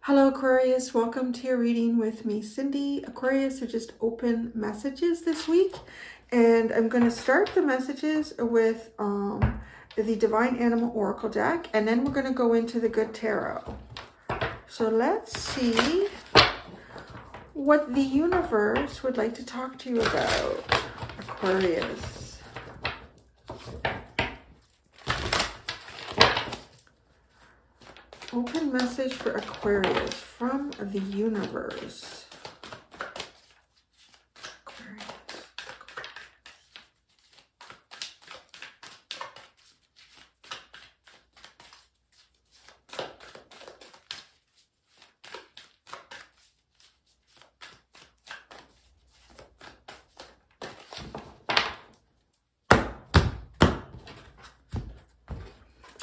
Hello Aquarius, welcome to your reading with me, Cindy. Aquarius are just open messages this week, and I'm going to start the messages with the Divine Animal Oracle deck, and then we're going to go into the Good Tarot. So let's see what the universe would like to talk to you about, Aquarius. Open message for Aquarius from the universe. Aquarius.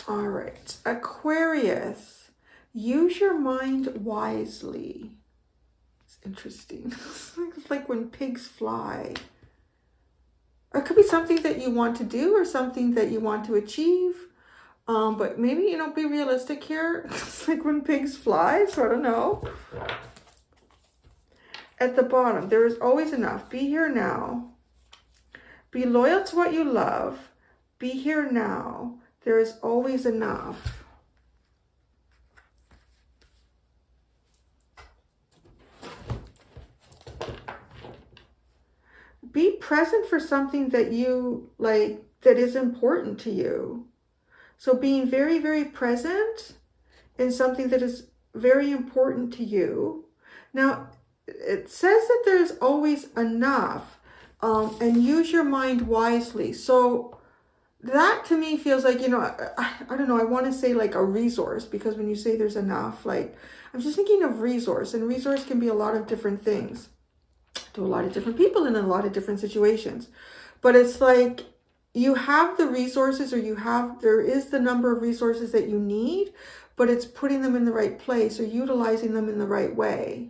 All right, Aquarius. Use your mind wisely. It's interesting. It's like when pigs fly. It could be something that you want to do or something that you want to achieve. But maybe, be realistic here. It's like when pigs fly, so I don't know. At the bottom, there is always enough. Be here now. Be loyal to what you love. Be here now. There is always enough. Be present for something that you like, that is important to you. So being very, very present in something that is very important to you. Now, it says that there's always enough, and use your mind wisely. So that to me feels like, I don't know, I want to say like a resource, because when you say there's enough, like, I'm just thinking of resource, and resource can be a lot of different things to a lot of different people in a lot of different situations. But it's like you have the resources, or there is the number of resources that you need, but it's putting them in the right place or utilizing them in the right way.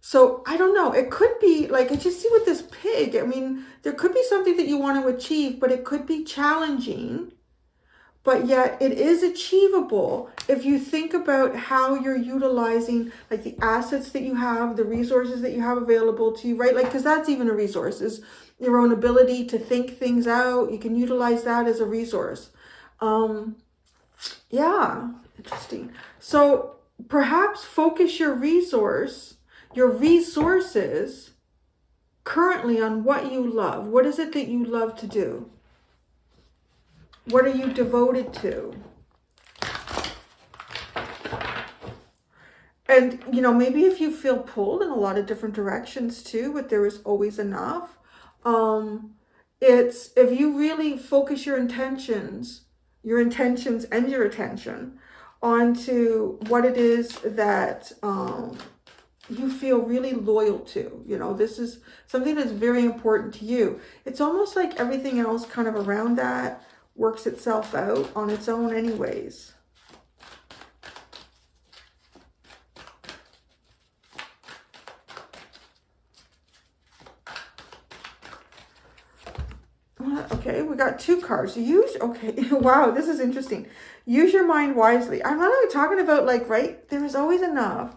So I don't know, it could be like, I just see with this pig, I mean, there could be something that you want to achieve, but it could be challenging. But yet it is achievable if you think about how you're utilizing like the assets that you have, the resources that you have available to you, right? Like, because that's even a resource, is your own ability to think things out. You can utilize that as a resource. Yeah, interesting. So perhaps focus your resources currently on what you love. What is it that you love to do? What are you devoted to? And, maybe if you feel pulled in a lot of different directions too, but there is always enough. It's if you really focus your intentions and your attention onto what it is that you feel really loyal to. This is something that's very important to you. It's almost like everything else kind of around that works itself out on its own anyways. Okay, we got two cards. Okay, wow, this is interesting. Use your mind wisely. I'm not really talking about like, right, there is always enough.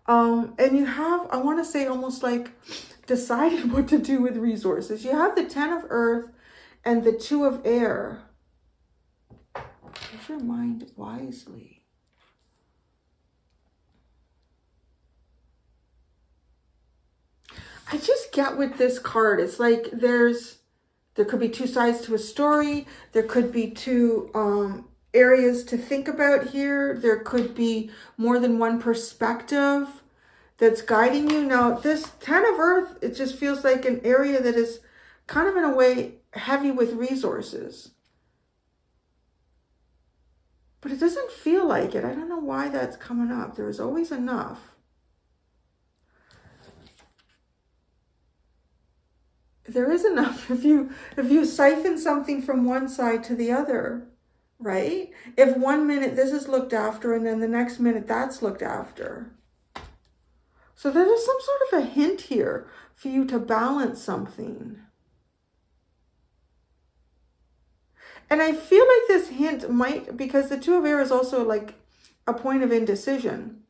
And you have, I want to say almost like decided what to do with resources. You have the 10 of Earth and the 2 of Air. Use your mind wisely. I just get with this card, it's like there could be two sides to a story. There could be two areas to think about here. There could be more than one perspective that's guiding you. Now, this 10 of Earth, it just feels like an area that is kind of in a way heavy with resources. But it doesn't feel like it. I don't know why that's coming up. There is always enough. There is enough if you siphon something from one side to the other, right? If 1 minute this is looked after and then the next minute that's looked after. So there's some sort of a hint here for you to balance something. And I feel like this hint might, because the Two of Air is also like a point of indecision.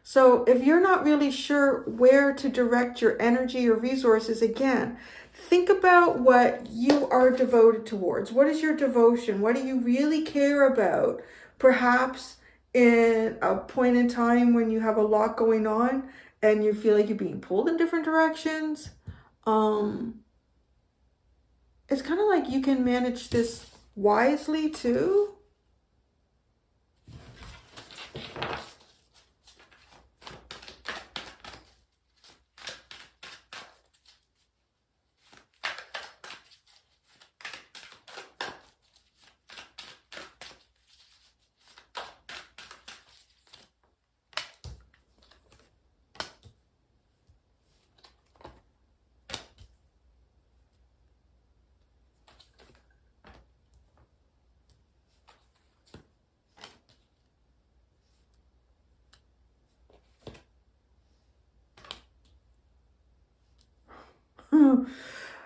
So if you're not really sure where to direct your energy or resources, again, think about what you are devoted towards. What is your devotion? What do you really care about? Perhaps in a point in time when you have a lot going on and you feel like you're being pulled in different directions. It's kind of like you can manage this wisely too.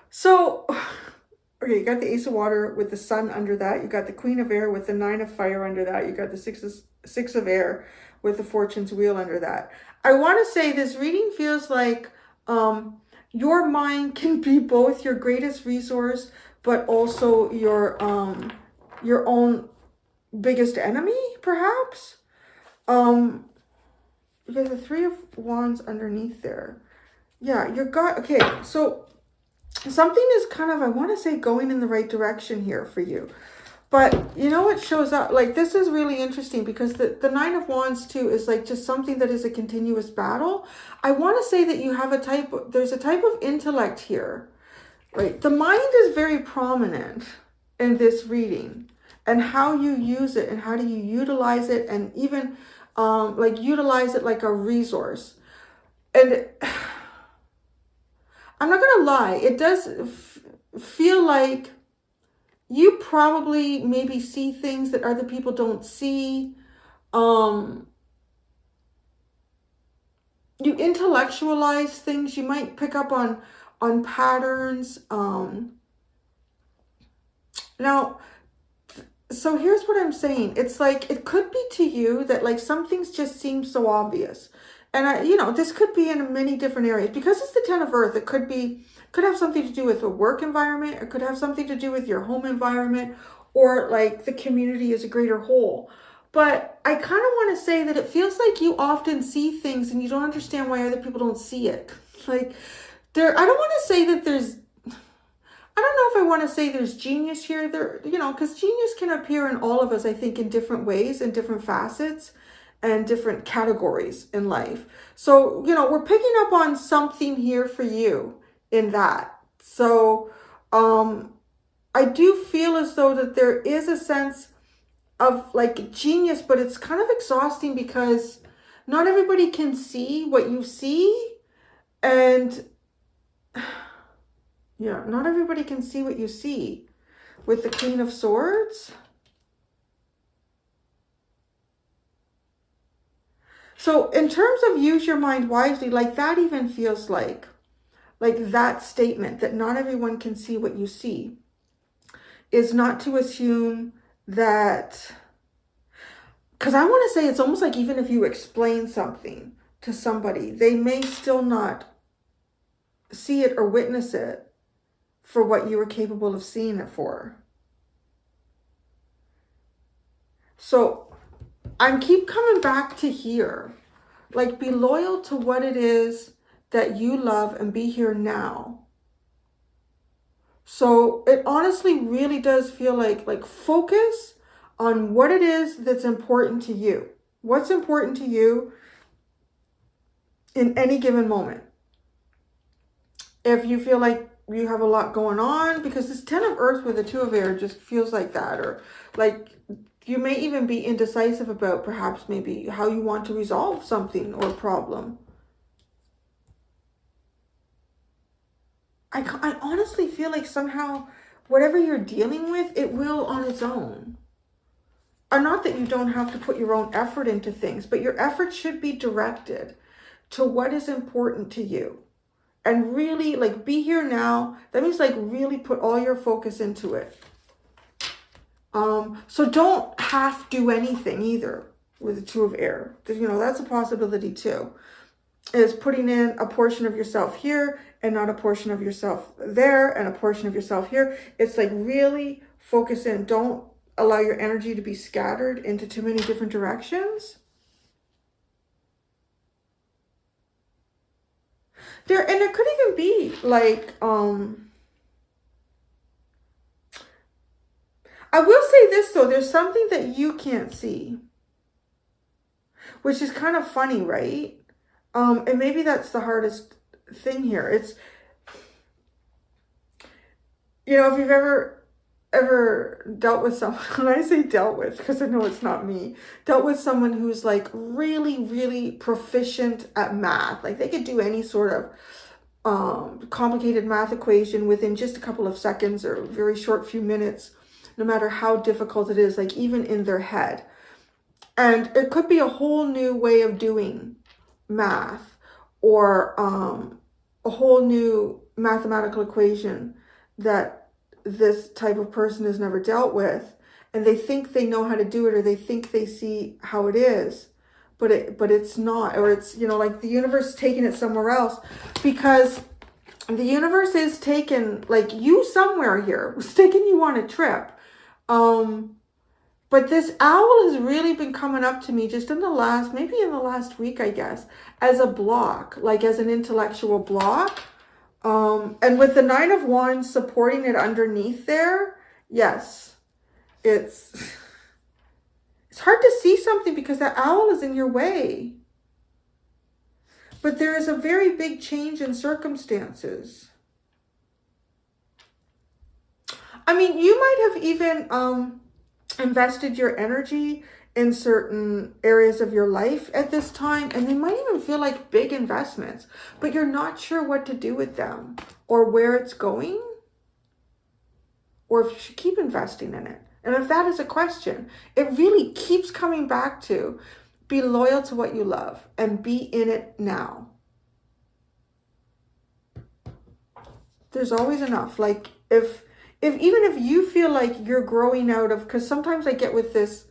So, okay, you got the Ace of Water with the Sun under that. You got the Queen of Air with the Nine of Fire under that. You got the Six of Air with the Fortune's Wheel under that. I want to say this reading feels like your mind can be both your greatest resource, but also your own biggest enemy, perhaps. You got the Three of Wands underneath there. Yeah, okay, so something is kind of, I want to say, going in the right direction here for you. But you know what shows up? Like, this is really interesting because the Nine of Wands too is like just something that is a continuous battle. I want to say that you have there's a type of intellect here, right? The mind is very prominent in this reading, and how you use it and how do you utilize it, and even like utilize it like a resource. And I'm not going to lie, it does feel like you probably maybe see things that other people don't see. You intellectualize things. You might pick up on patterns. Now, so here's what I'm saying. It's like, it could be to you that like some things just seem so obvious. And this could be in many different areas because it's the Ten of Earth. It could have something to do with a work environment. It could have something to do with your home environment, or like the community as a greater whole. But I kind of want to say that it feels like you often see things and you don't understand why other people don't see it. Like I don't want to say that there's, I don't know if I want to say there's genius here. Because genius can appear in all of us, I think, in different ways, in different facets and different categories in life. So, we're picking up on something here for you in that. So, I do feel as though that there is a sense of like genius, but it's kind of exhausting because not everybody can see what you see. And yeah, not everybody can see what you see with the Queen of Swords. So in terms of use your mind wisely, like that even feels like that statement that not everyone can see what you see is not to assume that, because I want to say it's almost like even if you explain something to somebody, they may still not see it or witness it for what you were capable of seeing it for. So I keep coming back to here, like be loyal to what it is that you love and be here now. So it honestly really does feel like focus on what it is that's important to you. What's important to you in any given moment. If you feel like you have a lot going on, because this Ten of Earth with the Two of Air just feels like that, or like you may even be indecisive about perhaps maybe how you want to resolve something or problem. I honestly feel like somehow whatever you're dealing with, it will on its own. Or not that you don't have to put your own effort into things, but your effort should be directed to what is important to you. And really, like, be here now. That means, like, really put all your focus into it. So don't half do anything either with the Two of Air. You know, that's a possibility too. Is putting in a portion of yourself here and not a portion of yourself there and a portion of yourself here. It's like really focus in. Don't allow your energy to be scattered into too many different directions. And it could even be like, I will say this though, there's something that you can't see, which is kind of funny, right? And maybe that's the hardest thing here. It's, you know, if you've ever dealt with someone, when I say dealt with, because I know it's not me, dealt with someone who's like really, really proficient at math. Like they could do any sort of complicated math equation within just a couple of seconds or a very short few minutes, no matter how difficult it is, like even in their head. And it could be a whole new way of doing math or a whole new mathematical equation that this type of person has never dealt with, and they think they know how to do it, or they think they see how it is, but it's not, or it's, you know, like the universe is taking it somewhere else, because the universe is taking like you somewhere here. It's taking you on a trip. But this owl has really been coming up to me just in the last, maybe in the last week, I guess, as a block, like as an intellectual block. And with the Nine of Wands supporting it underneath there, yes, it's hard to see something because that owl is in your way. But there is a very big change in circumstances. I mean, you might have even invested your energy in certain areas of your life at this time, and they might even feel like big investments, but you're not sure what to do with them or where it's going, or if you should keep investing in it. And if that is a question, it really keeps coming back to be loyal to what you love and be in it now. There's always enough. Like if even if you feel like you're growing out of, because sometimes I get with this,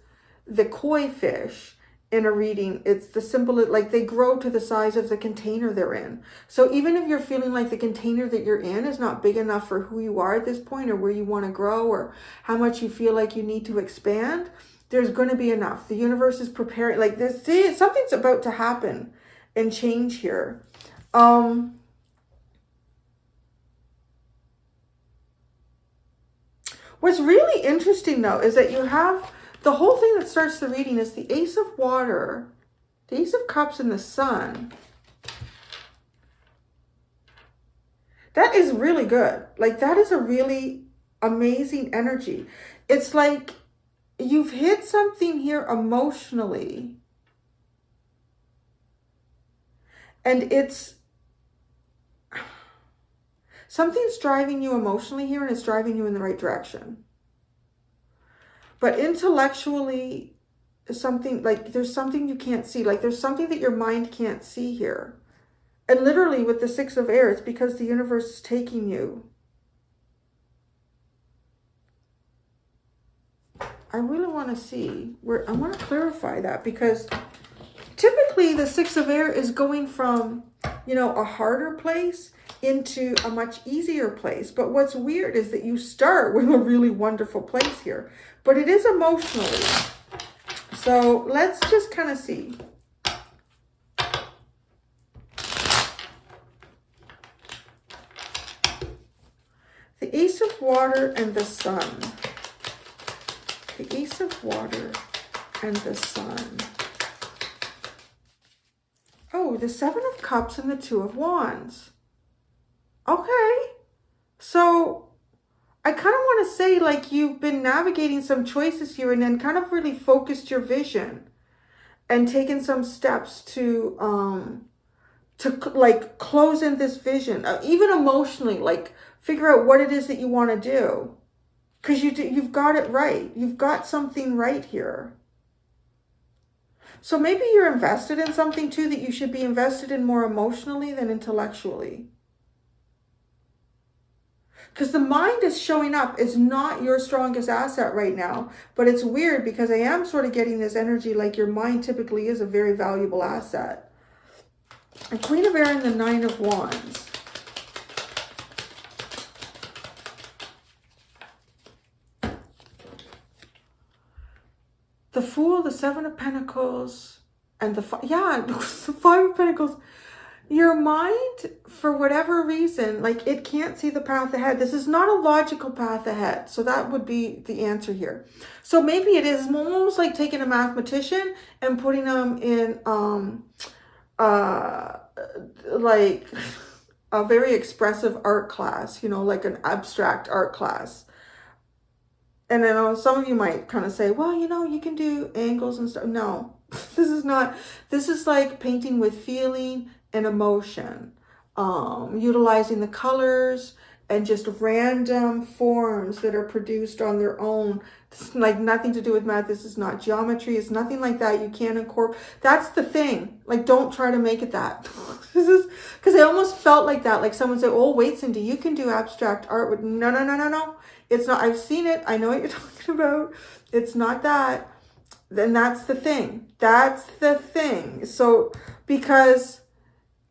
the koi fish in a reading, it's the symbol, like they grow to the size of the container they're in. So even if you're feeling like the container that you're in is not big enough for who you are at this point, or where you want to grow, or how much you feel like you need to expand, there's going to be enough. The universe is preparing, like this, see, something's about to happen and change here. What's really interesting though is that you have the whole thing that starts the reading is the Ace of Water, the Ace of Cups, and the Sun. That is really good. Like that is a really amazing energy. It's like you've hit something here emotionally. And it's something's driving you emotionally here, and it's driving you in the right direction. But intellectually, something like there's something you can't see. Like there's something that your mind can't see here. And literally with the Six of Air, it's because the universe is taking you. I really want to see where, I want to clarify that, because typically the Six of Air is going from, you know, a harder place into a much easier place. But what's weird is that you start with a really wonderful place here, but it is emotionally. So let's just kind of see. The Ace of Water and the Sun. The Ace of Water and the Sun. Oh, the Seven of Cups and the Two of Wands. Okay. So I kind of want to say like you've been navigating some choices here and then kind of really focused your vision and taken some steps to like close in this vision, even emotionally, like figure out what it is that you want to do. Because you've got it right. You've got something right here. So maybe you're invested in something too that you should be invested in more emotionally than intellectually. Because the mind is showing up is not your strongest asset right now. But it's weird because I am sort of getting this energy like your mind typically is a very valuable asset. And Queen of Air and the Nine of Wands. The Fool, the Seven of Pentacles, and the Five of Pentacles. Your mind, for whatever reason, like it can't see the path ahead. This is not a logical path ahead. So that would be the answer here. So maybe it is almost like taking a mathematician and putting them in like a very expressive art class, you know, like an abstract art class. And then some of you might kind of say, well, you know, you can do angles and stuff. No, this is not. This is like painting with feeling and emotion, utilizing the colors and just random forms that are produced on their own. It's like nothing to do with math. This is not geometry. It's nothing like that. You can't incorporate. That's the thing. Like, don't try to make it that. This is because I almost felt like that. Like someone said, oh, wait, Cindy, you can do abstract art with no. It's not. I've seen it. I know what you're talking about. It's not that. Then that's the thing. That's the thing. So because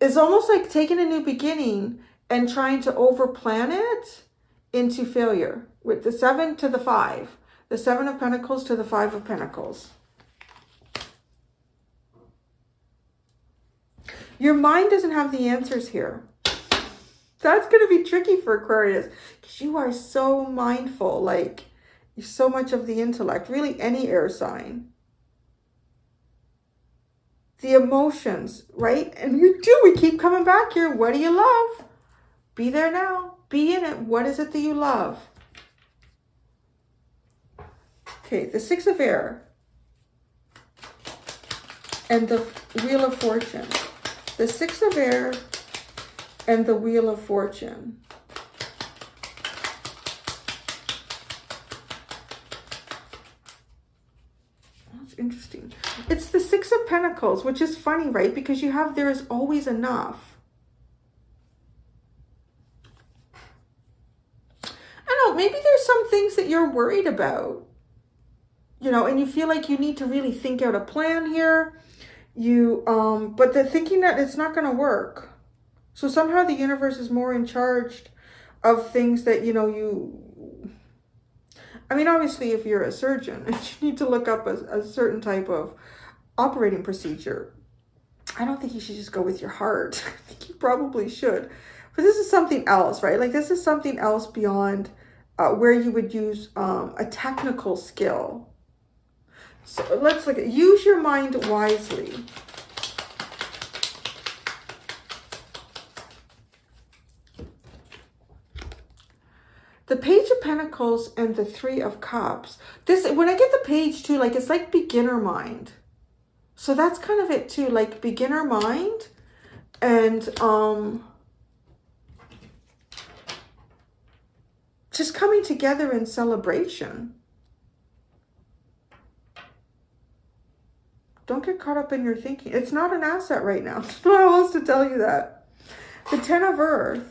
it's almost like taking a new beginning and trying to overplan it into failure with the 7 to the 5, the 7 of Pentacles to the 5 of Pentacles. Your mind doesn't have the answers here. That's going to be tricky for Aquarius because you are so mindful, like you're so much of the intellect, really any air sign. The emotions, right? And you do, we keep coming back here. What do you love? Be there now. Be in it. What is it that you love? Okay, the 6 of Air and the Wheel of Fortune. The 6 of Air and the Wheel of Fortune. That's interesting. It's the 6 of Pentacles, which is funny, right? Because you have, there is always enough. I don't know, maybe there's some things that you're worried about, you know, and you feel like you need to really think out a plan here. But they're thinking that it's not going to work. So somehow the universe is more in charge of things that, you know, I mean, obviously, if you're a surgeon, you need to look up a certain type of operating procedure. I don't think you should just go with your heart. I think you probably should. But this is something else, right? Like this is something else beyond where you would use a technical skill. So let's look at, use your mind wisely. The Page of Pentacles and the 3 of Cups. This, when I get the page too, like it's like beginner mind. So that's kind of it too, like beginner mind and just coming together in celebration. Don't get caught up in your thinking. It's not an asset right now. I don't know how else to tell you that. The 10 of Earth.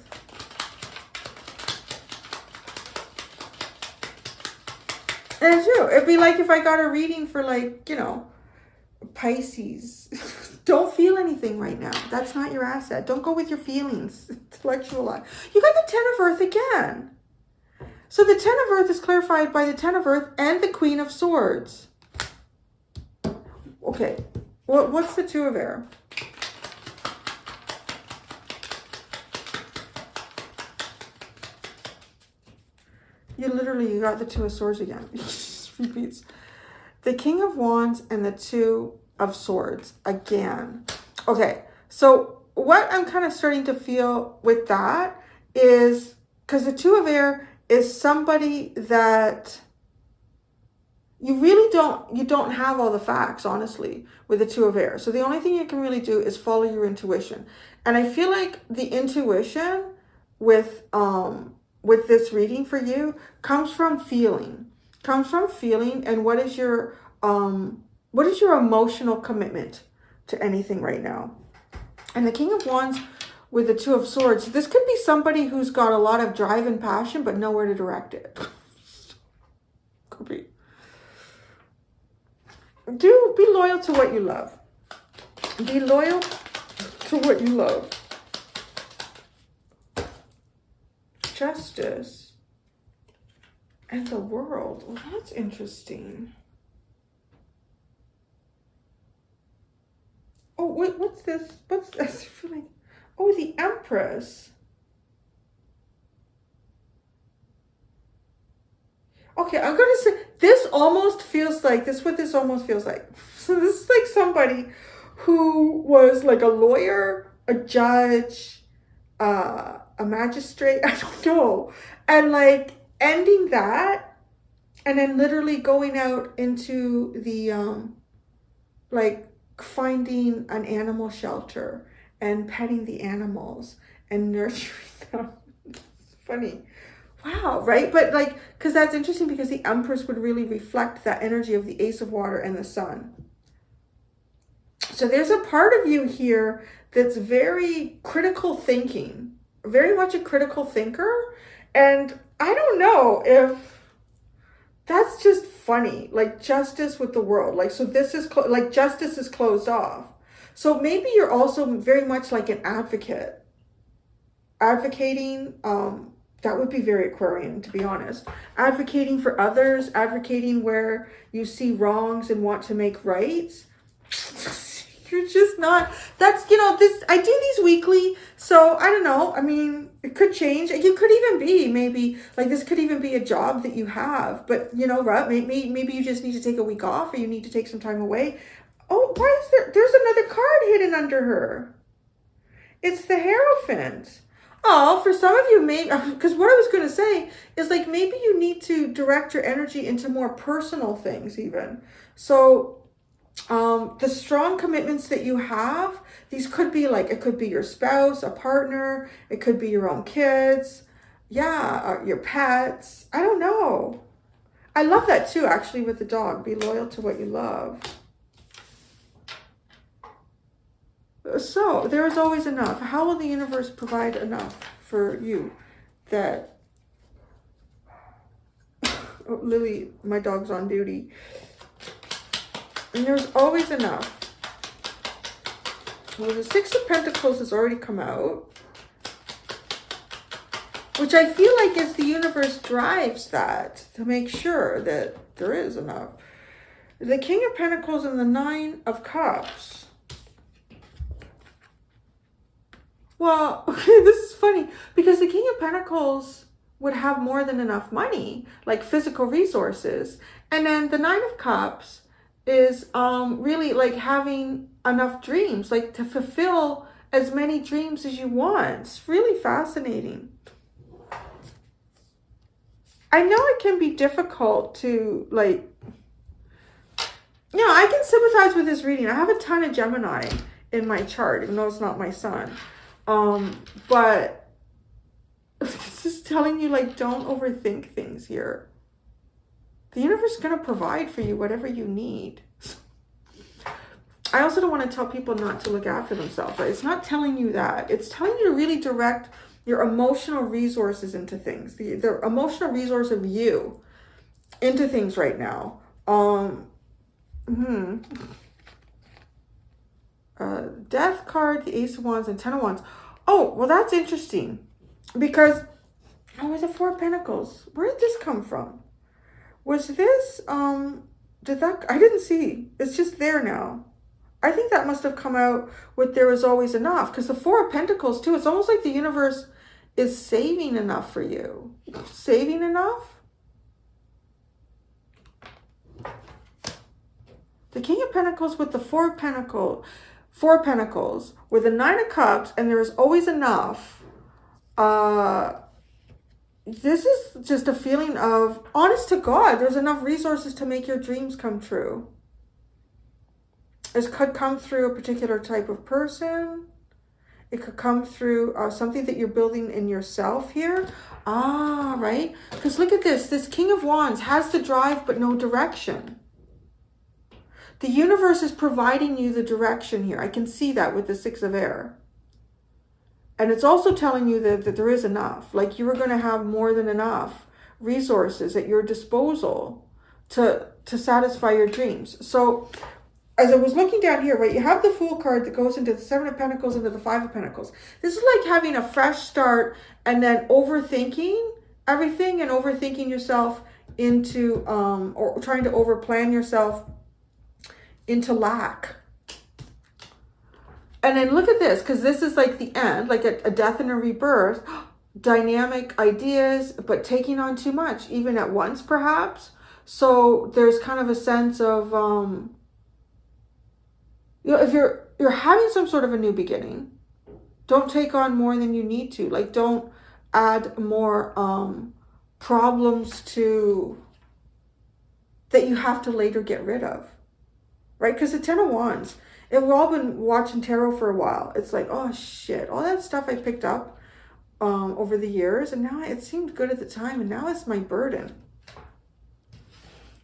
And it's true. It'd be like if I got a reading for like, you know, Pisces. Don't feel anything right now. That's not your asset. Don't go with your feelings. Intellectualize. You got the 10 of Earth again. So the 10 of Earth is clarified by the 10 of Earth and the Queen of Swords. Okay. What's the 2 of Air? You got the 2 of Swords again. It just repeats. The King of Wands and the 2 of Swords again. Okay, so what I'm kind of starting to feel with that is, because the 2 of Air is somebody that you really don't have all the facts, honestly, with the 2 of Air. So the only thing you can really do is follow your intuition. And I feel like the intuition with this reading for you comes from feeling. And what is your What is your emotional commitment to anything right now? And the King of Wands with the Two of Swords. This could be somebody who's got a lot of drive and passion, but nowhere to direct it. Could be. Be loyal to what you love. Be loyal to what you love. Justice and the World. Well, that's interesting. Oh, what's this? What's this? Oh, the Empress. Okay, I'm gonna say this almost feels like this. What this almost feels like. So this is like somebody who was like a lawyer, a judge, a magistrate. I don't know, and like ending that, and then literally going out into the like finding an animal shelter and petting the animals and nurturing them. It's funny. Wow, right? But like, because that's interesting because the Empress would really reflect that energy of the Ace of Water and the Sun. So there's a part of you here that's very critical thinking, very much a critical thinker. And I don't know if that's just funny, like justice with the world. Like, so this is like justice is closed off. So maybe you're also very much like an advocate, advocating, that would be very Aquarian, to be honest. Advocating for others, advocating where you see wrongs and want to make rights. You're just not, that's, you know, this, I do these weekly, so I don't know. I mean, it could change. You could even be maybe, like this could even be a job that you have, but you know, right? Maybe you just need to take a week off or you need to take some time away. Oh, why is there's another card hidden under her. It's the Hierophant. Oh, for some of you, maybe, because what I was going to say is like, maybe you need to direct your energy into more personal things even. So the strong commitments that you have, these could be like, it could be your spouse, a partner, it could be your own kids. Yeah, your pets. I don't know. I love that too, actually, with the dog. Be loyal to what you love. So there is always enough. How will the universe provide enough for you that oh, Lily, my dog's on duty. And there's always enough. Well, the Six of Pentacles has already come out, which I feel like is the universe drives that to make sure that there is enough. The King of Pentacles and the Nine of Cups. Well, okay, this is funny because the King of Pentacles would have more than enough money, like physical resources. And then the Nine of Cups is really like having enough dreams, like to fulfill as many dreams as you want. It's really fascinating. I know it can be difficult to like, you know, I can sympathize with this reading. I have a ton of Gemini in my chart, even though it's not my sun. But it's just telling you, like, don't overthink things here. The universe is going to provide for you whatever you need. I also don't want to tell people not to look after themselves, right? It's not telling you that. It's telling you to really direct your emotional resources into things. The emotional resource of you into things right now. Death card, the Ace of Wands, and Ten of Wands. Oh, well, that's interesting because the Four of Pentacles. Where did this come from? Was this did that? I didn't see. It's just there now. I think that must have come out with there was always enough, because the Four of Pentacles too. It's almost like the universe is saving enough for you. Saving enough. The King of Pentacles with the Four of Pentacles with the Nine of Cups, and there is always enough. This is just a feeling of, honest to God, there's enough resources to make your dreams come true. This could come through a particular type of person. It could come through something that you're building in yourself here. Right? Because look at this. This King of Wands has the drive but no direction. The universe is providing you the direction here. I can see that with the Six of Air. And it's also telling you that there is enough. Like you are going to have more than enough resources at your disposal to satisfy your dreams. So as I was looking down here, right, you have the Fool card that goes into the Seven of Pentacles, into the Five of Pentacles. This is like having a fresh start and then overthinking everything and overthinking yourself into, or trying to overplan yourself into lack. And then look at this, because this is like the end, like a death and a rebirth, dynamic ideas, but taking on too much, even at once, perhaps. So there's kind of a sense of, you know, if you're having some sort of a new beginning, don't take on more than you need to. Like, don't add more problems to that you have to later get rid of, right? Because the Ten of Wands, if we've all been watching tarot for a while, it's like, oh shit, all that stuff I picked up over the years, and now it seemed good at the time, and now it's my burden.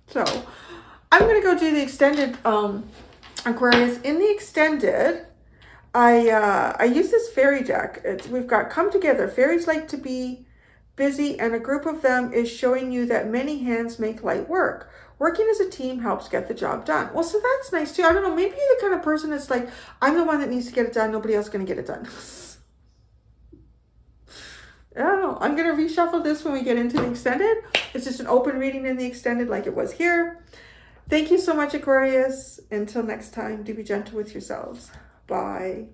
So I'm going to go do the extended Aquarius. In the extended, I use this fairy deck. We've got Come Together. Fairies like to be busy, and a group of them is showing you that many hands make light work. Working as a team helps get the job done. Well, so that's nice too. I don't know, maybe you're the kind of person that's like, I'm the one that needs to get it done. Nobody else is going to get it done. I don't know. I'm going to reshuffle this when we get into the extended. It's just an open reading in the extended like it was here. Thank you so much, Aquarius. Until next time, do be gentle with yourselves. Bye.